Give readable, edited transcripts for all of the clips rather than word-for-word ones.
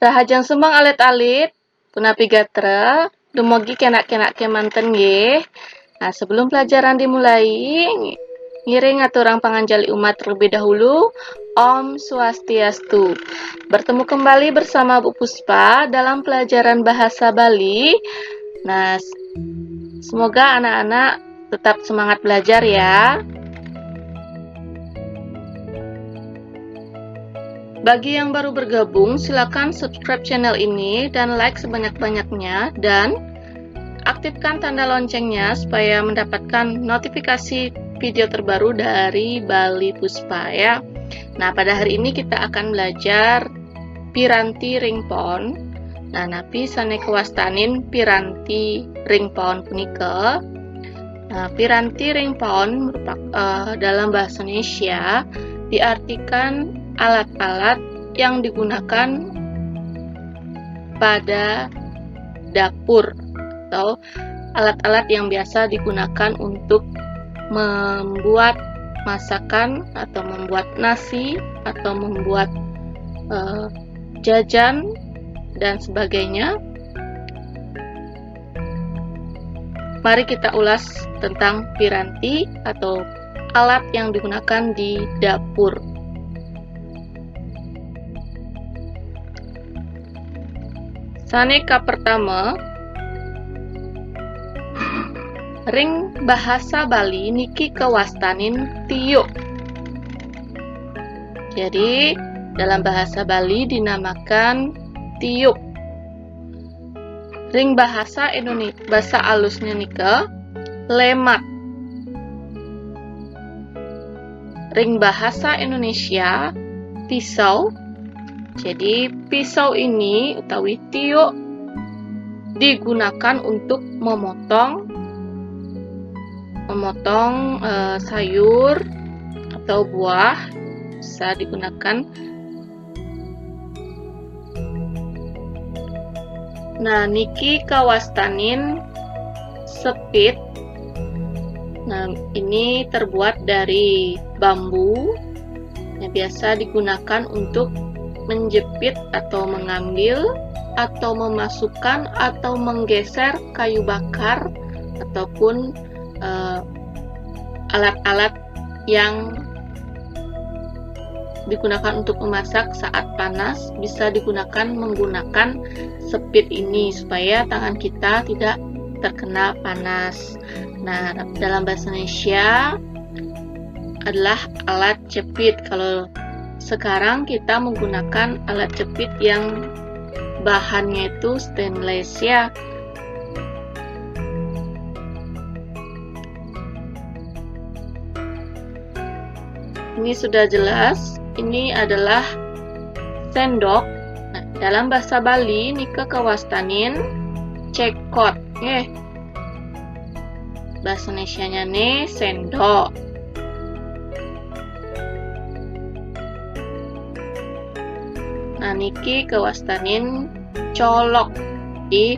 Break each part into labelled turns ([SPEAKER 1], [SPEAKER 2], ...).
[SPEAKER 1] Rahajang sumbang alit-alit, punapi gatra, dumugi kenak-kenak kemanten nggih. Nah, sebelum pelajaran dimulai, ngiring aturang panganjali umat terlebih dahulu. Om Swastiastu. Bertemu kembali bersama Bu Puspa dalam pelajaran bahasa Bali. Nah, semoga anak-anak tetap semangat belajar ya. Bagi yang baru bergabung, silakan subscribe channel ini dan like sebanyak-banyaknya, dan aktifkan tanda loncengnya supaya mendapatkan notifikasi video terbaru dari Bali Puspa ya. Nah, pada hari ini kita akan belajar piranti ringpon. Nah, napi sane kewastanin piranti ringpon punika. Nah, piranti ringpon merupakan dalam bahasa Indonesia diartikan alat-alat yang digunakan pada dapur atau alat-alat yang biasa digunakan untuk membuat masakan atau membuat nasi atau membuat jajan dan sebagainya. Mari kita ulas tentang piranti atau alat yang digunakan di dapur. Saneka pertama, ring bahasa Bali niki kewastanin tiuk. Jadi dalam bahasa Bali dinamakan tiuk. Ring bahasa Indonesia, bahasa alusnya nika lemat. Ring bahasa Indonesia pisau. Jadi pisau ini utawi tiuk digunakan untuk memotong sayur atau buah, bisa digunakan. Nah, niki kawastanin sepit. Nah, ini terbuat dari bambu yang biasa digunakan untuk menjepit atau mengambil atau memasukkan atau menggeser kayu bakar ataupun alat-alat yang digunakan untuk memasak saat panas. Bisa digunakan menggunakan sepit ini supaya tangan kita tidak terkena panas. Nah, dalam bahasa Indonesia adalah alat jepit. Kalau sekarang kita menggunakan alat jepit yang bahannya itu stainless ya. Ini sudah jelas, ini adalah sendok. Nah, dalam bahasa Bali nika kawastanin cekot. Bahasa Indonesianya nih sendok. Nah, niki kawastanin colok. Di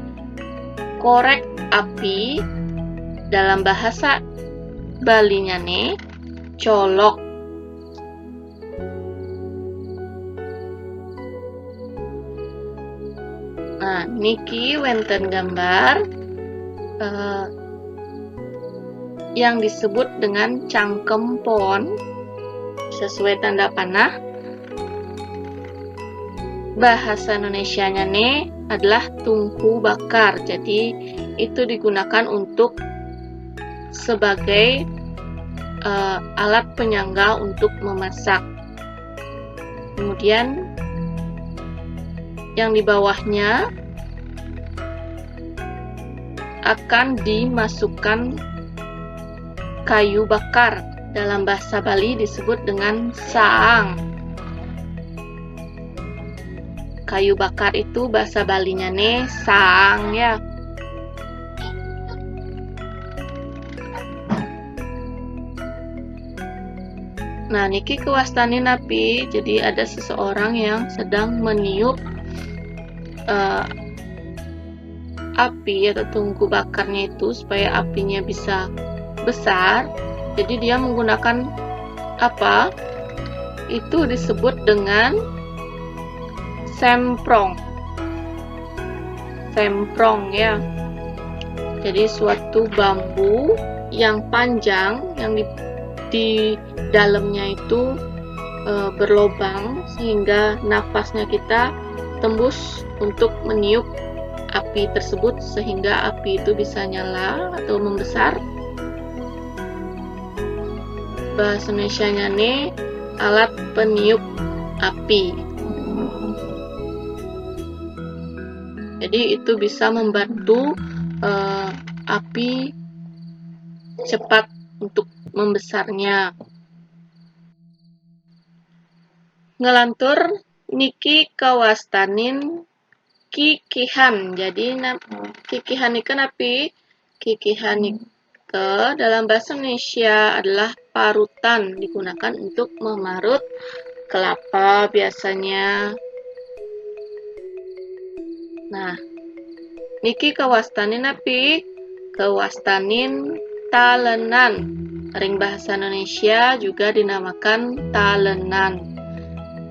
[SPEAKER 1] korek api dalam bahasa Balinya nih colok. Nah, niki wenten gambar yang disebut dengan cangkem pon sesuai tanda panah. Bahasa Indonesianya nih adalah tungku bakar. Jadi itu digunakan untuk sebagai alat penyangga untuk memasak. Kemudian yang di bawahnya akan dimasukkan kayu bakar. Dalam bahasa Bali disebut dengan saang. Kayu bakar itu bahasa Balinya nih saang ya. Nah, niki kewastanin api. Jadi ada seseorang yang sedang meniup api atau tungku bakarnya itu supaya apinya bisa besar. Jadi dia menggunakan apa? Itu disebut dengan semprong. semprong ya. Jadi suatu bambu yang panjang yang di dalamnya itu berlobang sehingga nafasnya kita tembus untuk meniup api tersebut sehingga api itu bisa nyala atau membesar. Bahasa Indonesianya nih alat peniup api. Jadi itu bisa membantu api cepat untuk membesarnya. Ngelantur niki kawastanin kikihan. Jadi kikihan ikan api. Kikihan ikan dalam bahasa Indonesia adalah parutan, digunakan untuk memarut kelapa biasanya. Nah, niki kawastanin api. Kawastanin talenan. Ring bahasa Indonesia juga dinamakan talenan.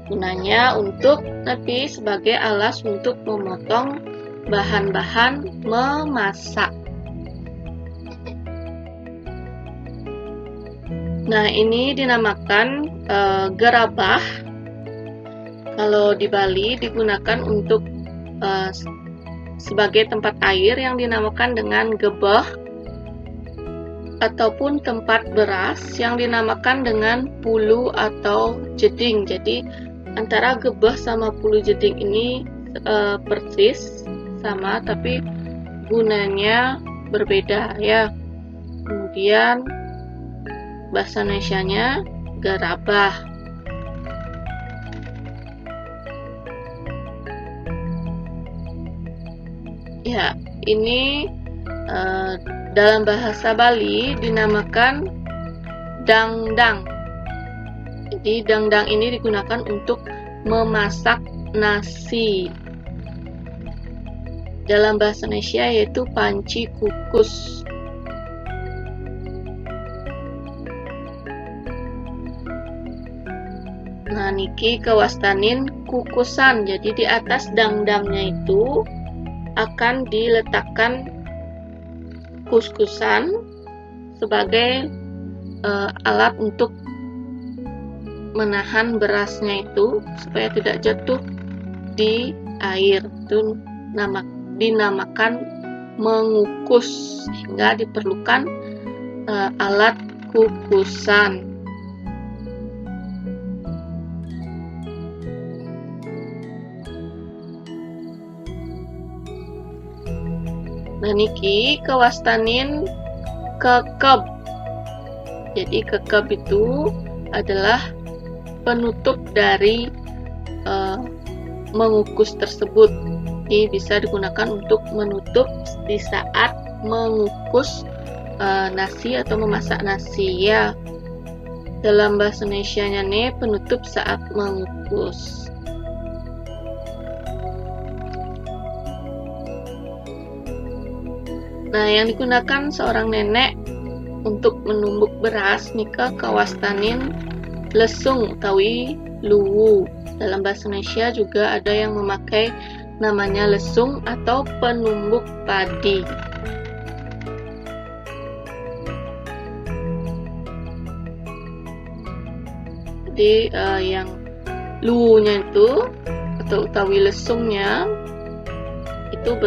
[SPEAKER 1] Gunanya untuk api sebagai alas untuk memotong bahan-bahan memasak. Nah, ini dinamakan gerabah. Kalau di Bali digunakan untuk sebagai tempat air yang dinamakan dengan gebeh, ataupun tempat beras yang dinamakan dengan pulu atau jeding. Jadi antara gebeh sama pulu jeding ini persis sama, tapi gunanya berbeda ya. Kemudian bahasa Indonesianya gerabah. Ya, ini dalam bahasa Bali dinamakan dangdang. Jadi dangdang ini digunakan untuk memasak nasi. Dalam bahasa Indonesia yaitu panci kukus. Nah, niki kawastanin kukusan. Jadi di atas dangdangnya itu akan diletakkan kuskusan sebagai alat untuk menahan berasnya itu supaya tidak jatuh di air. Itu dinamakan mengukus, sehingga diperlukan alat kukusan. Nah, niki kawastanin kekeb. Jadi kekeb itu adalah penutup dari mengukus tersebut. Ini bisa digunakan untuk menutup di saat mengukus nasi atau memasak nasi ya. Dalam bahasa Indonesianya nih penutup saat mengukus. Nah, yang digunakan seorang nenek untuk menumbuk beras nika kawastanin lesung utawi luwu. Dalam bahasa Indonesia juga ada yang memakai namanya lesung atau penumbuk padi. Jadi yang luwunya itu atau utawi lesungnya itu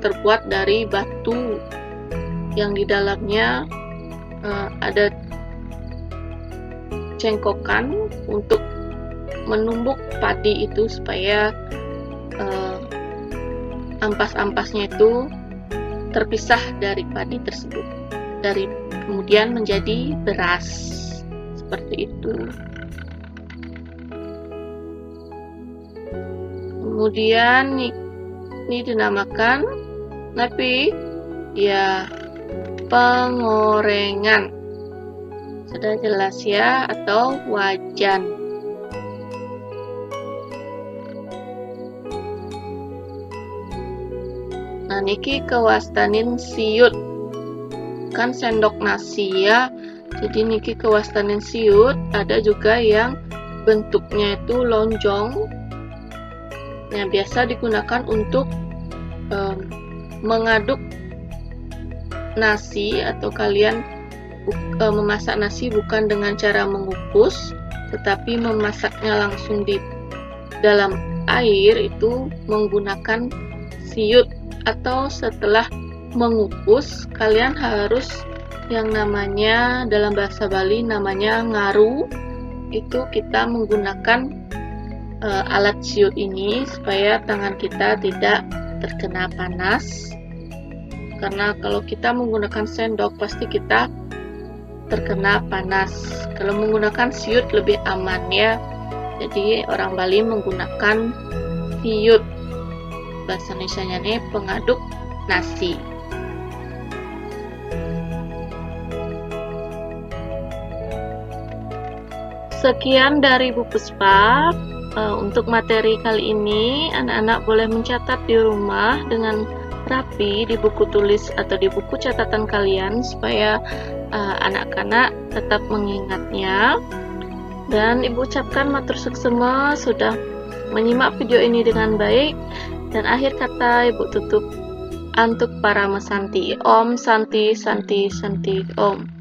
[SPEAKER 1] terbuat dari batu yang di dalamnya ada cengkokan untuk menumbuk padi itu supaya ampas-ampasnya itu terpisah dari padi tersebut, kemudian menjadi beras seperti itu. Kemudian ini dinamakan napi ya pengorengan. Sudah jelas ya, atau wajan. Nah, niki kawastanin siut. Kan sendok nasi ya. Jadi niki kawastanin siut, ada juga yang bentuknya itu lonjong. Nah, biasa digunakan untuk mengaduk nasi atau kalian memasak nasi bukan dengan cara mengukus, tetapi memasaknya langsung di dalam air itu menggunakan siut, atau setelah mengukus kalian harus yang namanya dalam bahasa Bali namanya ngaru. Itu kita menggunakan alat siut ini supaya tangan kita tidak terkena panas, karena kalau kita menggunakan sendok pasti kita terkena panas. Kalau menggunakan siut lebih aman ya, jadi orang Bali menggunakan siut, bahasa Indonesianya nih pengaduk nasi. Sekian dari Bu Puspa. Untuk materi kali ini anak-anak boleh mencatat di rumah dengan rapi di buku tulis atau di buku catatan kalian supaya anak-anak tetap mengingatnya. Dan Ibu ucapkan matur suksema sudah menyimak video ini dengan baik. Dan akhir kata Ibu tutup untuk para mesanti. Om Santi Santi Santi Om.